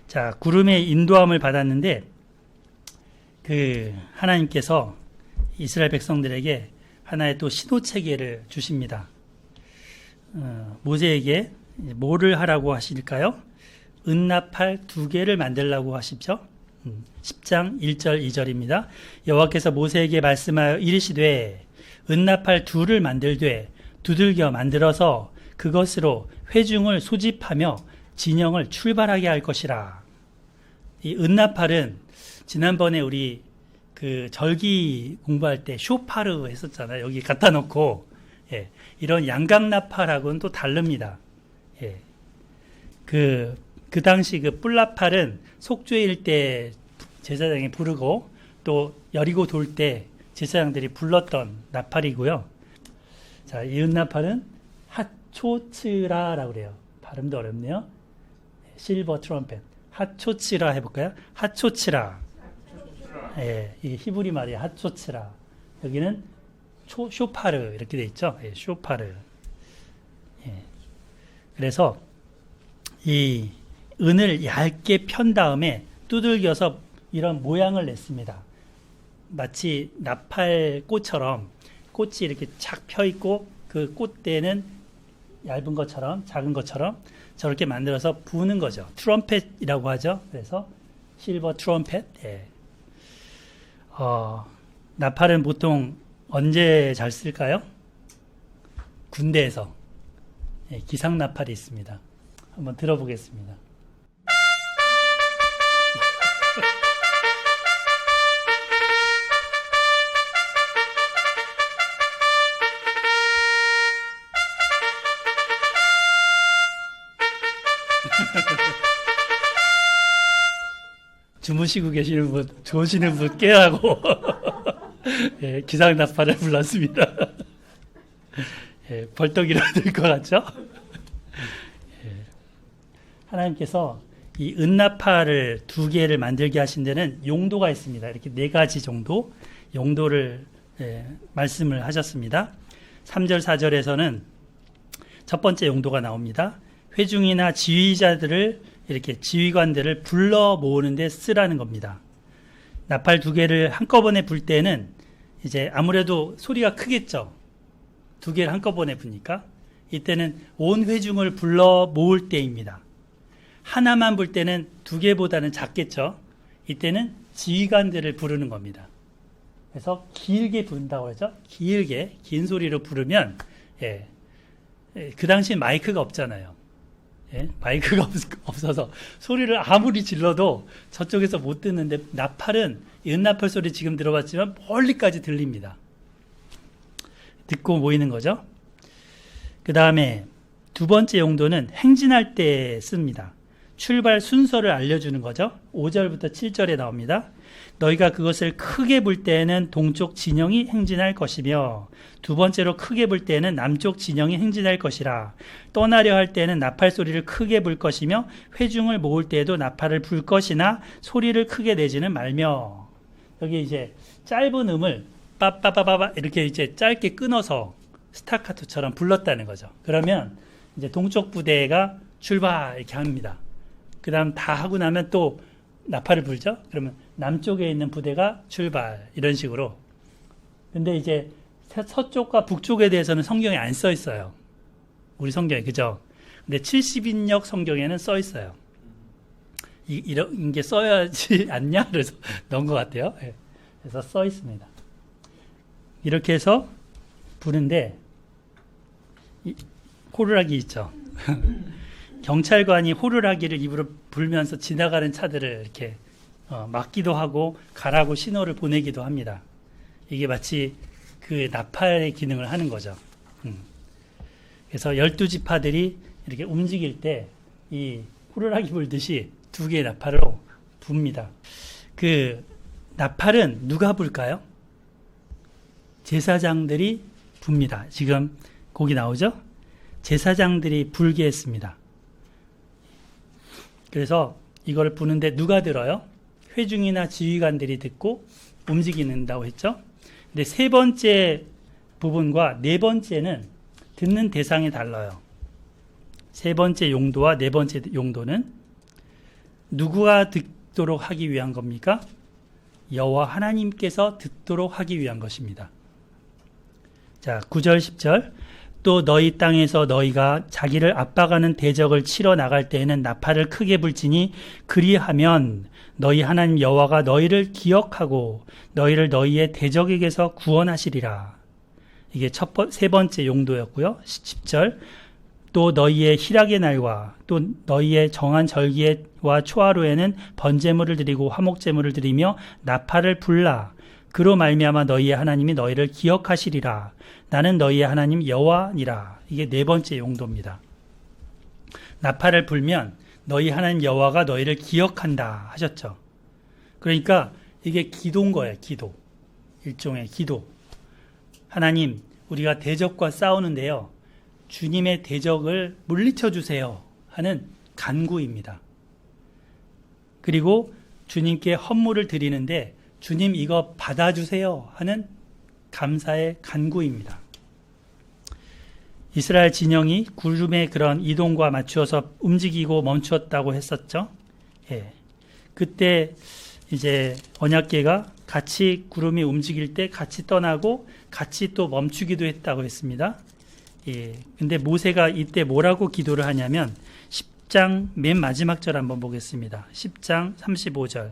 자, 구름의 인도함을 받았는데 그 하나님께서 이스라엘 백성들에게 하나의 또 신호 체계를 주십니다. 모세에게 뭐를 하라고 하실까요? 은나팔 2개를 만들라고 하십죠. 10장 1절 2절입니다. 여호와께서 모세에게 말씀하여 이르시되 은나팔 2를 만들되 두들겨 만들어서 그것으로 회중을 소집하며 진영을 출발하게 할 것이라. 이 은나팔은 지난번에 우리 그 절기 공부할 때 쇼파르 했었잖아요. 여기 갖다 놓고, 예, 이런 양강나팔하고는 또 다릅니다. 예. 그 당시 그 뿔나팔은 속죄일 때 제사장이 부르고 또 여리고 돌 때 제사장들이 불렀던 나팔이고요. 자, 이 은나팔은 하초츠라라고 그래요. 발음도 어렵네요. 실버 트럼펫. 하초츠라 해볼까요? 하초츠라. 예, 이 히브리 말이에요. 하초츠라. 여기는 쇼파르 이렇게 돼 있죠. 예, 쇼파르. 예. 그래서 이 은을 얇게 편 다음에 두들겨서 이런 모양을 냈습니다. 마치 나팔꽃처럼 꽃이 이렇게 착 펴 있고 그 꽃대는 얇은 것처럼 작은 것처럼 저렇게 만들어서 부는 거죠. 트럼펫이라고 하죠. 그래서 실버 트럼펫. 예. 나팔은 보통 언제 잘 쓸까요? 군대에서. 예, 기상 나팔이 있습니다. 한번 들어보겠습니다. 주무시고 계시는 분, 좋으시는 분 깨라고 예, 기상 나팔을 불렀습니다. 예, 벌떡 일어날 것 같죠? 예, 하나님께서 이 은나팔을 2개를 만들게 하신 데는 용도가 있습니다. 이렇게 4가지 정도 용도를 말씀을 하셨습니다. 3절 4절에서는 첫 번째 용도가 나옵니다. 회중이나 지휘자들을 이렇게 지휘관들을 불러 모으는 데 쓰라는 겁니다. 나팔 2개를 한꺼번에 불 때는 이제 아무래도 소리가 크겠죠. 2개를 한꺼번에 부니까 이때는 온 회중을 불러 모을 때입니다. 하나만 불 때는 2개보다는 작겠죠. 이때는 지휘관들을 부르는 겁니다. 그래서 길게 부른다고 하죠. 길게 긴 소리로 부르면 그 당시에 마이크가 없잖아요. 예, 마이크가 없어서 소리를 아무리 질러도 저쪽에서 못 듣는데 나팔은 은나팔 소리 지금 들어봤지만 멀리까지 들립니다. 듣고 모이는 거죠. 그 다음에 2번째 용도는 행진할 때 씁니다. 출발 순서를 알려주는 거죠. 5절부터 7절에 나옵니다. 너희가 그것을 크게 불 때에는 동쪽 진영이 행진할 것이며 2번째로 크게 불 때에는 남쪽 진영이 행진할 것이라. 떠나려 할 때에는 나팔 소리를 크게 불 것이며 회중을 모을 때에도 나팔을 불 것이나 소리를 크게 내지는 말며. 여기 이제 짧은 음을 빠빠빠빠빠 이렇게 이제 짧게 끊어서 스타카토처럼 불렀다는 거죠. 그러면 이제 동쪽 부대가 출발 이렇게 합니다. 그 다음 다 하고 나면 또 나팔을 불죠. 그러면 남쪽에 있는 부대가 출발 이런 식으로. 근데 이제 서쪽과 북쪽에 대해서는 성경에 안 써 있어요. 우리 성경에, 그죠? 근데 70인역 성경에는 써 있어요. 이런 게 써야지 않냐? 그래서 넣은 것 같아요. 네. 그래서 써 있습니다. 이렇게 해서 부는데 호루라기 있죠. 경찰관이 호루라기를 입으로 불면서 지나가는 차들을 이렇게 막기도 하고 가라고 신호를 보내기도 합니다. 이게 마치 그 나팔의 기능을 하는 거죠. 그래서 12지파들이 이렇게 움직일 때 이 호루라기 불듯이 2개의 나팔로 붑니다. 그 나팔은 누가 불까요? 제사장들이 붑니다. 지금 거기 나오죠? 제사장들이 불게 했습니다. 그래서 이걸 부는데 누가 들어요? 회중이나 지휘관들이 듣고 움직이는다고 했죠. 근데 3번째 부분과 4번째는 듣는 대상이 달라요. 3번째 용도와 4번째 용도는 누구가 듣도록 하기 위한 겁니까? 여호와 하나님께서 듣도록 하기 위한 것입니다. 자, 9절 10절. 또 너희 땅에서 너희가 자기를 압박하는 대적을 치러 나갈 때에는 나팔을 크게 불지니 그리하면 너희 하나님 여호와가 너희를 기억하고 너희를 너희의 대적에게서 구원하시리라. 이게 세 번째 용도였고요. 10절. 또 너희의 희락의 날과 또 너희의 정한 절기와 초하루에는 번제물을 드리고 화목제물을 드리며 나팔을 불라. 그로 말미암아 너희의 하나님이 너희를 기억하시리라. 나는 너희의 하나님 여호와니라. 이게 네 번째 용도입니다. 나팔을 불면 너희 하나님 여호와가 너희를 기억한다 하셨죠. 그러니까 이게 기도인 거예요. 기도. 일종의 기도. 하나님, 우리가 대적과 싸우는데요. 주님의 대적을 물리쳐 주세요 하는 간구입니다. 그리고 주님께 헌물을 드리는데 주님 이거 받아주세요 하는 감사의 간구입니다. 이스라엘 진영이 구름의 그런 이동과 맞추어서 움직이고 멈추었다고 했었죠. 예. 그때 이제 언약궤가 같이 구름이 움직일 때 같이 떠나고 같이 또 멈추기도 했다고 했습니다. 예. 근데 모세가 이때 뭐라고 기도를 하냐면 10장 맨 마지막 절 한번 보겠습니다. 10장 35절.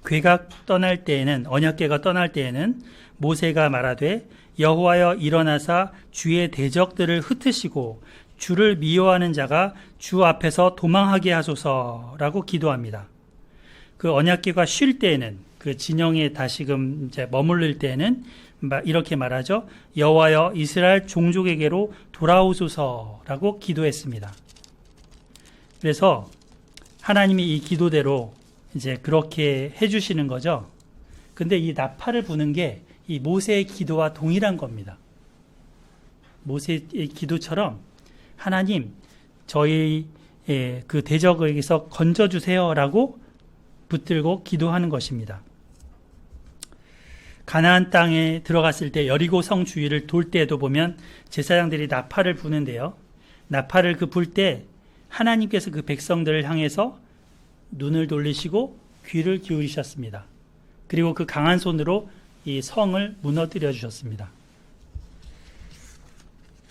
궤가 떠날 때에는 언약궤가 떠날 때에는 모세가 말하되 여호와여 일어나사 주의 대적들을 흩으시고 주를 미워하는 자가 주 앞에서 도망하게 하소서라고 기도합니다. 그 언약궤가 쉴 때에는 그 진영에 다시금 이제 머무를 때에는 이렇게 말하죠. 여호와여 이스라엘 종족에게로 돌아오소서라고 기도했습니다. 그래서 하나님이 이 기도대로 이제 그렇게 해주시는 거죠. 근데 이 나팔을 부는 게 이 모세의 기도와 동일한 겁니다. 모세의 기도처럼 하나님 저희 그 대적에게서 건져주세요라고 붙들고 기도하는 것입니다. 가나안 땅에 들어갔을 때 여리고 성 주위를 돌 때에도 보면 제사장들이 나팔을 부는데요. 나팔을 불 때 하나님께서 그 백성들을 향해서 눈을 돌리시고 귀를 기울이셨습니다. 그리고 그 강한 손으로 이 성을 무너뜨려 주셨습니다.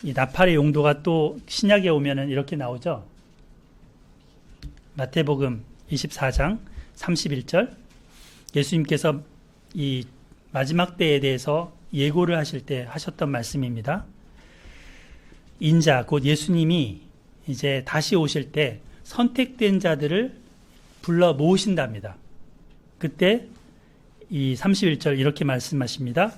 이 나팔의 용도가 또 신약에 오면은 이렇게 나오죠. 마태복음 24장 31절. 예수님께서 이 마지막 때에 대해서 예고를 하실 때 하셨던 말씀입니다. 인자 곧 예수님이 이제 다시 오실 때 선택된 자들을 불러 모으신답니다. 그때 이 31절 이렇게 말씀하십니다.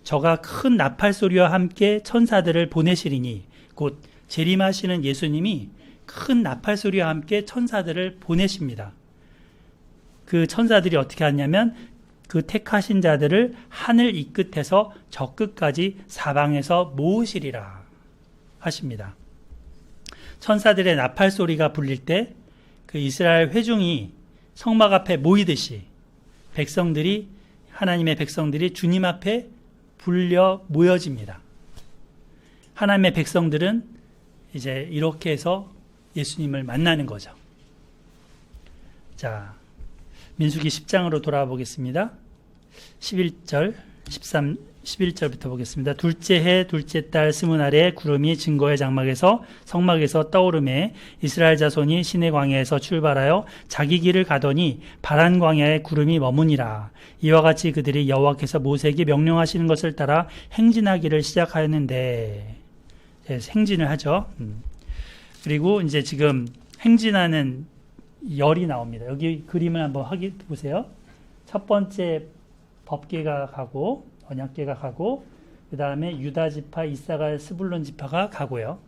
저가 큰 나팔 소리와 함께 천사들을 보내시리니 곧 재림하시는 예수님이 큰 나팔 소리와 함께 천사들을 보내십니다. 그 천사들이 어떻게 하냐면 그 택하신 자들을 하늘 이 끝에서 저 끝까지 사방에서 모으시리라 하십니다. 천사들의 나팔 소리가 불릴 때 그 이스라엘 회중이 성막 앞에 모이듯이 하나님의 백성들이 주님 앞에 불려 모여집니다. 하나님의 백성들은 이제 이렇게 해서 예수님을 만나는 거죠. 자, 민수기 10장으로 돌아와 보겠습니다. 11절, 11절부터 보겠습니다. 둘째 해 둘째 달 스무날에 구름이 증거의 장막에서 성막에서 떠오르매 이스라엘 자손이 시내 광야에서 출발하여 자기 길을 가더니 바란 광야에 구름이 머무니라. 이와 같이 그들이 여호와께서 모세에게 명령하시는 것을 따라 행진하기를 시작하였는데, 행진을 하죠. 그리고 이제 지금 행진하는 열이 나옵니다. 여기 그림을 한번 확인해 보세요. 첫 번째 법궤가 가고 언약궤가 가고, 그 다음에 유다 지파, 이사갈, 스불론 지파가 가고요.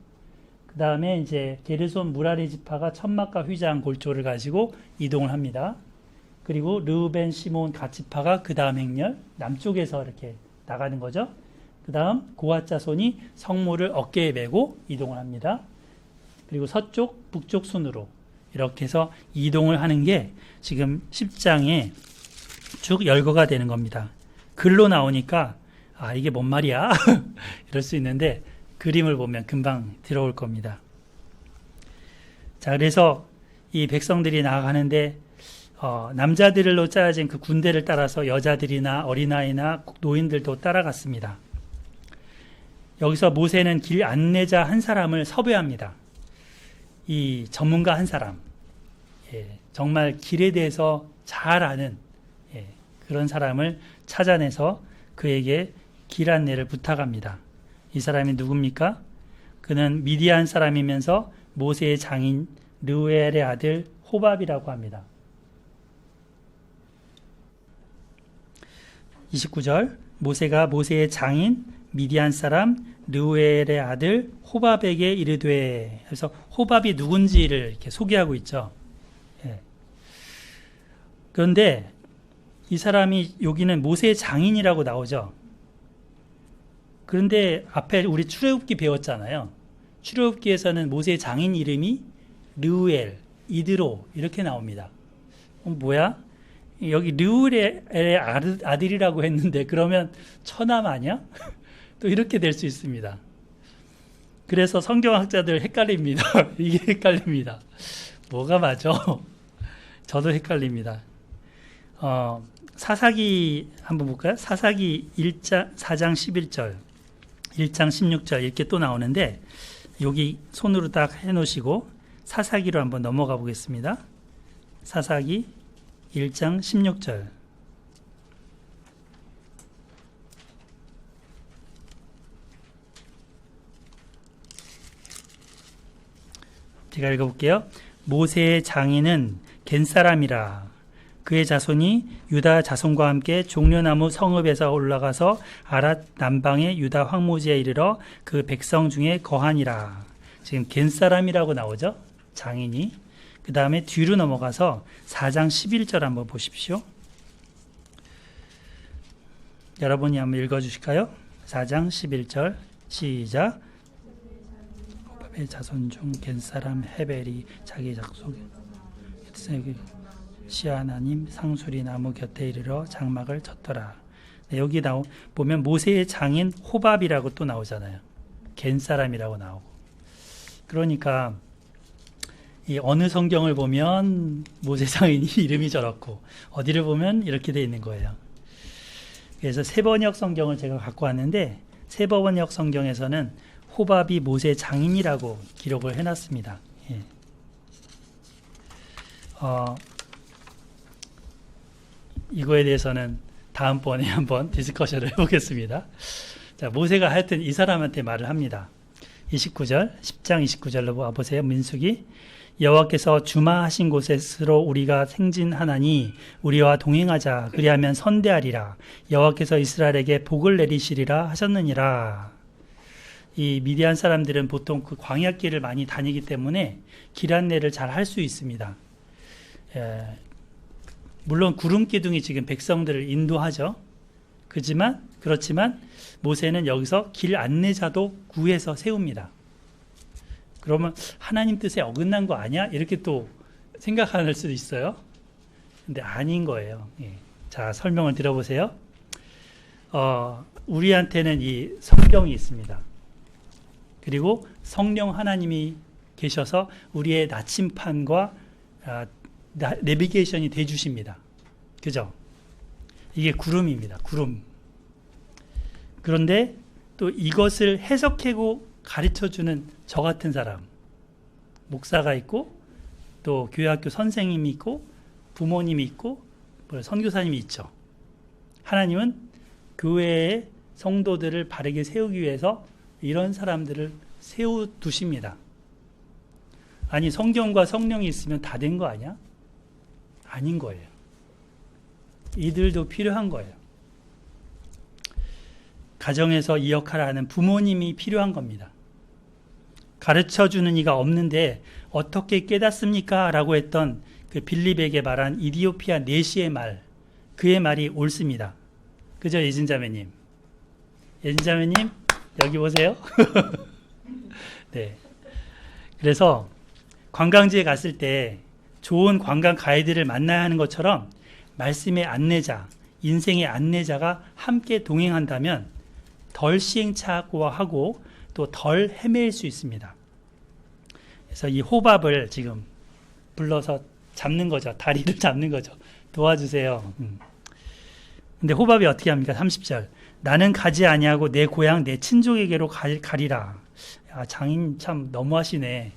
그 다음에 이제 게르손, 무라리 지파가 천막과 휘장, 골조를 가지고 이동을 합니다. 그리고 르우벤, 시몬, 갓 지파가 그 다음 행렬 남쪽에서 이렇게 나가는 거죠. 그 다음 고핫 자손이 성물을 어깨에 메고 이동을 합니다. 그리고 서쪽, 북쪽 순으로 이렇게 해서 이동을 하는 게 지금 10장에 쭉 열거가 되는 겁니다. 글로 나오니까 이게 뭔 말이야? 이럴 수 있는데 그림을 보면 금방 들어올 겁니다. 자, 그래서 이 백성들이 나아가는데 남자들로 짜여진 그 군대를 따라서 여자들이나 어린아이나 노인들도 따라갔습니다. 여기서 모세는 길 안내자 한 사람을 섭외합니다. 이 전문가 한 사람, 정말 길에 대해서 잘 아는 그런 사람을 찾아내서 그에게 길 안내를 부탁합니다. 이 사람이 누굽니까? 그는 미디안 사람이면서 모세의 장인 르우엘의 아들 호밥이라고 합니다. 29절, 모세가 모세의 장인 미디안 사람 르우엘의 아들 호밥에게 이르되, 그래서 호밥이 누군지를 이렇게 소개하고 있죠. 그런데 이 사람이 여기는 모세의 장인이라고 나오죠. 그런데 앞에 우리 출애굽기 배웠잖아요. 출애굽기에서는 모세의 장인 이름이 르우엘, 이드로 이렇게 나옵니다. 뭐야? 여기 르우엘의 아들이라고 했는데 그러면 처남 아니야? 또 이렇게 될 수 있습니다. 그래서 성경학자들 헷갈립니다. 이게 헷갈립니다. 뭐가 맞아? 저도 헷갈립니다. 사사기 한번 볼까요? 사사기 4장 11절, 1장 16절 이렇게 또 나오는데 여기 손으로 딱 해놓으시고 사사기로 한번 넘어가 보겠습니다. 사사기 1장 16절. 제가 읽어볼게요. 모세의 장인은 겐사람이라. 그의 자손이 유다 자손과 함께 종려나무 성읍에서 올라가서 아랏 남방의 유다 황무지에 이르러 그 백성 중에 거하니라. 지금 겐사람이라고 나오죠. 장인이. 그 다음에 뒤로 넘어가서 4장 11절 한번 보십시오. 여러분이 한번 읽어주실까요? 4장 11절 시작. 호밥의 자손 중 겐사람 헤벨이 자기 작속에 시아나님 상수리 나무 곁에 이르러 장막을 쳤더라. 네, 여기 보면 모세의 장인 호밥이라고 또 나오잖아요. 겐사람이라고 나오고. 그러니까 이 어느 성경을 보면 모세 장인이 이름이 저렇고 어디를 보면 이렇게 돼 있는 거예요. 그래서 세번역 성경을 제가 갖고 왔는데 세번역 성경에서는 호밥이 모세 장인이라고 기록을 해놨습니다. 예. 이거에 대해서는 다음번에 한번 디스커션을 해보겠습니다. 자, 모세가 하여튼 이 사람한테 말을 합니다. 10장 29절로 와보세요. 민수기. 여호와께서 주마하신 곳에서 우리가 생진하나니 우리와 동행하자. 그리하면 선대하리라. 여호와께서 이스라엘에게 복을 내리시리라 하셨느니라. 이 미디안 사람들은 보통 그 광야길을 많이 다니기 때문에 길 안내를 잘 할 수 있습니다. 물론 구름 기둥이 지금 백성들을 인도하죠. 그렇지만 모세는 여기서 길 안내자도 구해서 세웁니다. 그러면 하나님 뜻에 어긋난 거 아니야? 이렇게 또 생각할 수도 있어요. 근데 아닌 거예요. 예. 자, 설명을 들어보세요. 우리한테는 이 성경이 있습니다. 그리고 성령 하나님이 계셔서 우리의 나침판과 내비게이션이 돼주십니다. 그죠? 이게 구름입니다. 구름. 그런데 또 이것을 해석하고 가르쳐주는 저 같은 사람, 목사가 있고 또 교회학교 선생님이 있고 부모님이 있고 선교사님이 있죠. 하나님은 교회의 성도들을 바르게 세우기 위해서 이런 사람들을 세워두십니다. 아니, 성경과 성령이 있으면 다 된 거 아니야? 아닌 거예요. 이들도 필요한 거예요. 가정에서 이 역할을 하는 부모님이 필요한 겁니다. 가르쳐주는 이가 없는데 어떻게 깨닫습니까? 라고 했던 그 빌립에게 말한 이디오피아 내시의 말, 그의 말이 옳습니다. 그죠, 예진자매님? 예진자매님, 여기 보세요. 네. 그래서 관광지에 갔을 때 좋은 관광 가이드를 만나야 하는 것처럼 말씀의 안내자, 인생의 안내자가 함께 동행한다면 덜 시행착오하고 또 덜 헤매일 수 있습니다. 그래서 이 호밥을 지금 불러서 잡는 거죠. 다리를 잡는 거죠. 도와주세요. 근데 호밥이 어떻게 합니까? 30절. 나는 가지 아니하고 내 고향 내 친족에게로 가리라. 야, 장인 참 너무하시네.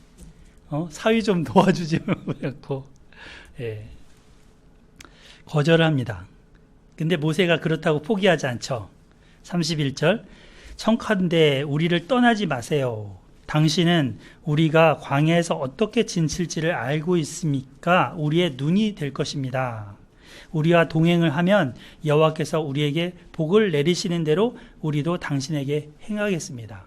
사위 좀 도와주지 않고 예. 거절을 합니다. 근데 모세가 그렇다고 포기하지 않죠. 31절. 청컨대 우리를 떠나지 마세요. 당신은 우리가 광야에서 어떻게 지칠지를 알고 있습니까? 우리의 눈이 될 것입니다. 우리와 동행을 하면 여호와께서 우리에게 복을 내리시는 대로 우리도 당신에게 행하겠습니다.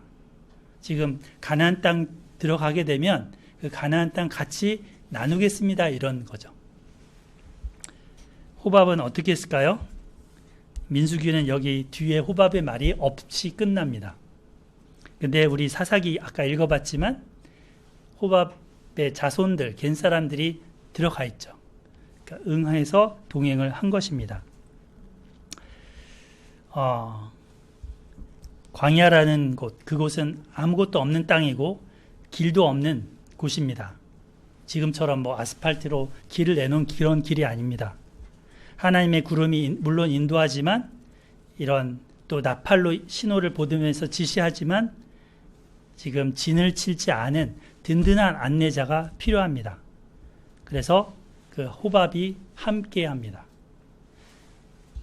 지금 가나안 땅 들어가게 되면 그 가나안 땅 같이 나누겠습니다. 이런 거죠. 호밥은 어떻게 했을까요? 민수기는 여기 뒤에 호밥의 말이 없이 끝납니다. 근데 우리 사사기 아까 읽어봤지만 호밥의 자손들, 겐 사람들이 들어가 있죠. 그러니까 응해서 동행을 한 것입니다. 광야라는 곳, 그곳은 아무것도 없는 땅이고 길도 없는 곳입니다. 지금처럼 뭐 아스팔트로 길을 내놓은 그런 길이 아닙니다. 하나님의 구름이 물론 인도하지만 이런 또 나팔로 신호를 보내면서 지시하지만 지금 진을 치지 않은 든든한 안내자가 필요합니다. 그래서 그 호밥이 함께 합니다.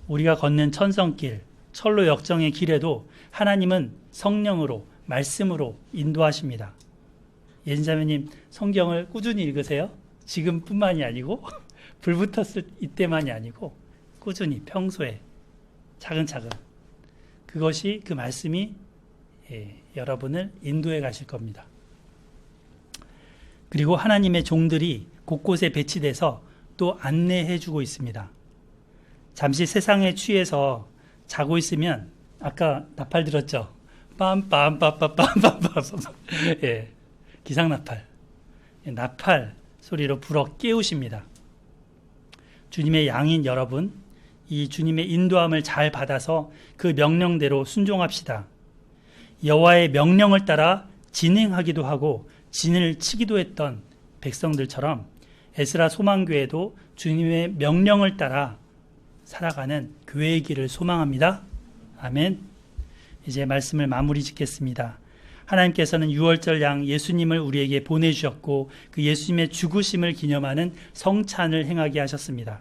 우리가 걷는 천성길, 철로 역정의 길에도 하나님은 성령으로, 말씀으로 인도하십니다. 예진자매님 성경을 꾸준히 읽으세요. 지금뿐만이 아니고 불 붙었을 이때만이 아니고 꾸준히 평소에 차근차근 그것이 그 말씀이 여러분을 인도해 가실 겁니다. 그리고 하나님의 종들이 곳곳에 배치돼서 또 안내해 주고 있습니다. 잠시 세상에 취해서 자고 있으면 아까 나팔 들었죠? 빰빰빰빰빰빰빰 예, 기상나팔 나팔 소리로 불어 깨우십니다. 주님의 양인 여러분, 이 주님의 인도함을 잘 받아서 그 명령대로 순종합시다. 여호와의 명령을 따라 진행하기도 하고 진을 치기도 했던 백성들처럼 에스라 소망교회도 주님의 명령을 따라 살아가는 교회의 길을 소망합니다. 아멘. 이제 말씀을 마무리 짓겠습니다. 하나님께서는 유월절 양 예수님을 우리에게 보내주셨고 그 예수님의 죽으심을 기념하는 성찬을 행하게 하셨습니다.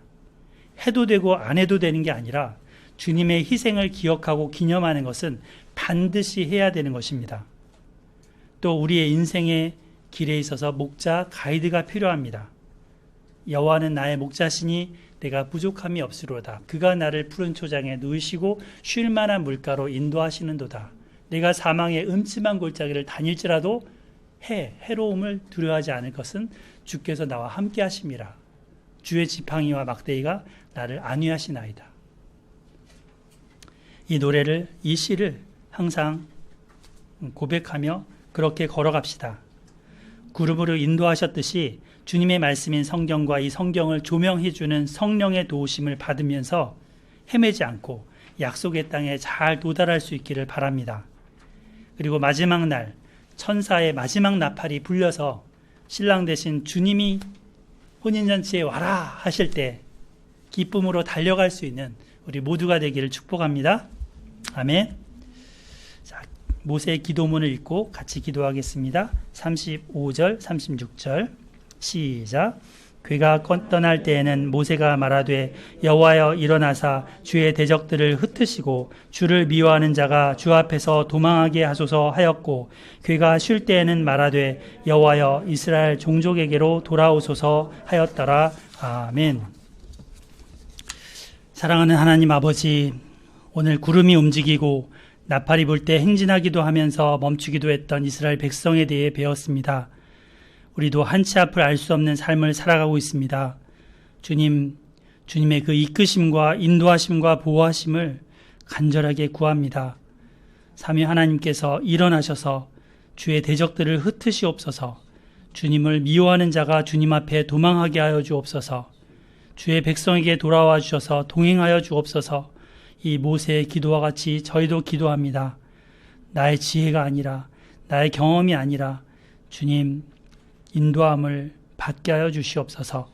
해도 되고 안 해도 되는 게 아니라 주님의 희생을 기억하고 기념하는 것은 반드시 해야 되는 것입니다. 또 우리의 인생의 길에 있어서 목자, 가이드가 필요합니다. 여호와는 나의 목자시니 내가 부족함이 없으로다. 그가 나를 푸른 초장에 누이시고 쉴 만한 물가로 인도하시는도다. 내가 사망의 음침한 골짜기를 다닐지라도 해로움을 두려워하지 않을 것은 주께서 나와 함께 하심이라. 주의 지팡이와 막대기가 나를 안위하시나이다. 이 노래를, 이 시를 항상 고백하며 그렇게 걸어갑시다. 구름으로 인도하셨듯이 주님의 말씀인 성경과 이 성경을 조명해주는 성령의 도우심을 받으면서 헤매지 않고 약속의 땅에 잘 도달할 수 있기를 바랍니다. 그리고 마지막 날 천사의 마지막 나팔이 불려서 신랑 되신 주님이 혼인잔치에 와라 하실 때 기쁨으로 달려갈 수 있는 우리 모두가 되기를 축복합니다. 아멘. 자, 모세의 기도문을 읽고 같이 기도하겠습니다. 35절, 36절 시작. 그가 떠날 때에는 모세가 말하되 여호와여 일어나사 주의 대적들을 흩으시고 주를 미워하는 자가 주 앞에서 도망하게 하소서 하였고 그가 쉴 때에는 말하되 여호와여 이스라엘 종족에게로 돌아오소서 하였더라. 아멘. 사랑하는 하나님 아버지, 오늘 구름이 움직이고 나팔이 불 때 행진하기도 하면서 멈추기도 했던 이스라엘 백성에 대해 배웠습니다. 우리도 한치 앞을 알 수 없는 삶을 살아가고 있습니다. 주님의 그 이끄심과 인도하심과 보호하심을 간절하게 구합니다. 삼위 하나님께서 일어나셔서 주의 대적들을 흩으시옵소서. 주님을 미워하는 자가 주님 앞에 도망하게 하여 주옵소서. 주의 백성에게 돌아와 주셔서 동행하여 주옵소서. 이 모세의 기도와 같이 저희도 기도합니다. 나의 지혜가 아니라, 나의 경험이 아니라 주님 인도함을 받게 하여 주시옵소서.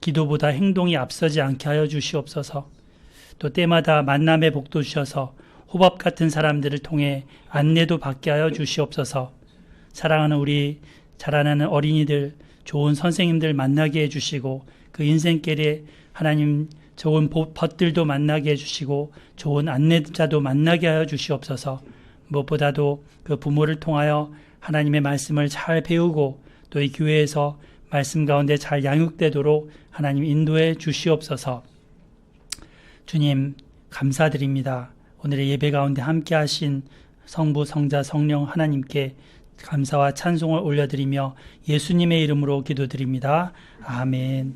기도보다 행동이 앞서지 않게 하여 주시옵소서. 또 때마다 만남의 복도 주셔서 호밥 같은 사람들을 통해 안내도 받게 하여 주시옵소서. 사랑하는 우리 자라나는 어린이들, 좋은 선생님들 만나게 해주시고 그 인생길에 하나님 좋은 벗들도 만나게 해주시고 좋은 안내자도 만나게 하여 주시옵소서. 무엇보다도 그 부모를 통하여 하나님의 말씀을 잘 배우고 또 이 교회에서 말씀 가운데 잘 양육되도록 하나님 인도해 주시옵소서. 주님 감사드립니다. 오늘의 예배 가운데 함께 하신 성부, 성자, 성령 하나님께 감사와 찬송을 올려드리며 예수님의 이름으로 기도드립니다. 아멘.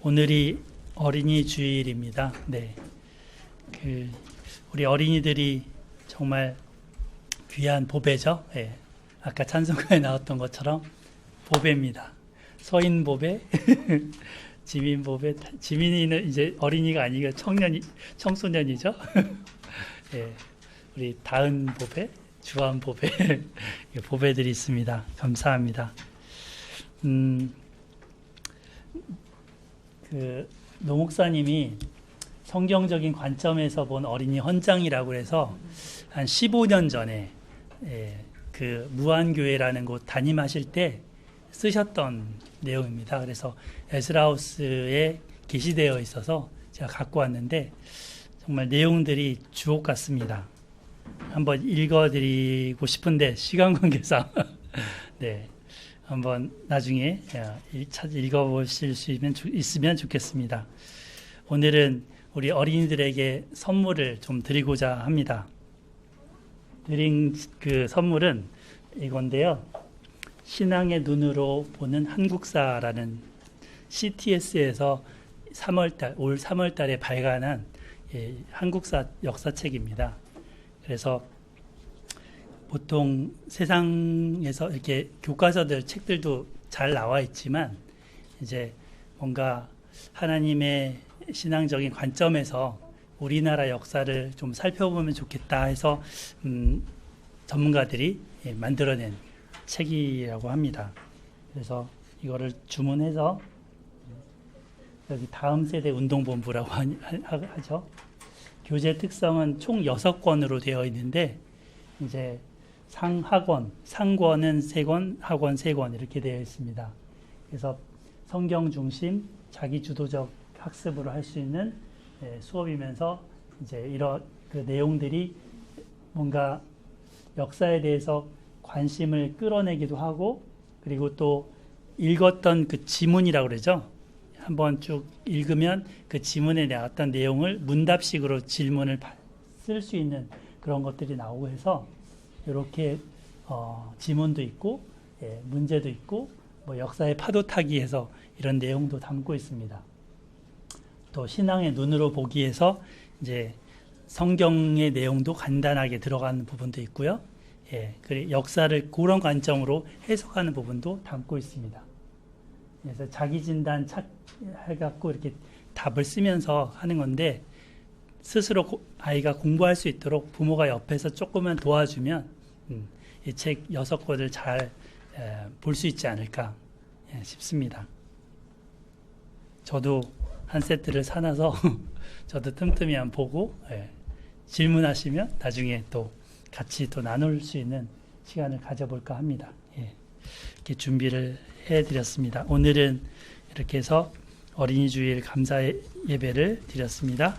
오늘이 어린이 주일입니다. 네. 우리 어린이들이 정말 귀한 보배죠. 네. 아까 찬송가에 나왔던 것처럼 보배입니다. 서인 보배, 지민 보배. 지민이는 이제 어린이가 아니고 청소년이죠. 네. 우리 다은 보배, 주한 보배, 보배들이 있습니다. 감사합니다. 노 목사님이 성경적인 관점에서 본 어린이 헌장이라고 해서 한 15년 전에 그 무한교회라는 곳 담임하실 때 쓰셨던 내용입니다. 그래서 에스라하우스에 게시되어 있어서 제가 갖고 왔는데 정말 내용들이 주옥 같습니다. 한번 읽어드리고 싶은데 시간 관계상 네, 한번 나중에 읽어보실 수 있으면 좋겠습니다. 오늘은 우리 어린이들에게 선물을 좀 드리고자 합니다. 드린 그 선물은 이건데요. 신앙의 눈으로 보는 한국사라는 CTS에서 올 3월 달에 발간한 한국사 역사책입니다. 그래서 보통 세상에서 이렇게 교과서들 책들도 잘 나와 있지만 이제 뭔가 하나님의 신앙적인 관점에서 우리나라 역사를 좀 살펴보면 좋겠다 해서 전문가들이 만들어낸 책이라고 합니다. 그래서 이거를 주문해서 여기 다음 세대 운동본부라고 하죠. 교재 특성은 총 6권으로 되어 있는데 이제 상하권, 상권은 3권, 하권 3권 이렇게 되어 있습니다. 그래서 성경 중심 자기 주도적 학습으로 할 수 있는 수업이면서 이제 이런 그 내용들이 뭔가 역사에 대해서 관심을 끌어내기도 하고 그리고 또 읽었던 그 지문이라고 그러죠. 한번 쭉 읽으면 그 지문에 나왔던 내용을 문답식으로 질문을 쓸 수 있는 그런 것들이 나오고 해서 이렇게 지문도 있고 문제도 있고 뭐 역사의 파도 타기 해서 이런 내용도 담고 있습니다. 또 신앙의 눈으로 보기 위해서 이제 성경의 내용도 간단하게 들어가는 부분도 있고요. 그리고 역사를 그런 관점으로 해석하는 부분도 담고 있습니다. 그래서 자기 진단 해갖고 이렇게 답을 쓰면서 하는 건데 스스로 아이가 공부할 수 있도록 부모가 옆에서 조금만 도와주면 이 책 6권을 잘 볼 수 있지 않을까 싶습니다. 저도 한 세트를 사놔서 저도 틈틈이 한번 보고 질문하시면 나중에 또 같이 또 나눌 수 있는 시간을 가져볼까 합니다. 이렇게 준비를 해드렸습니다. 오늘은 이렇게 해서 어린이 주일 감사 예배를 드렸습니다.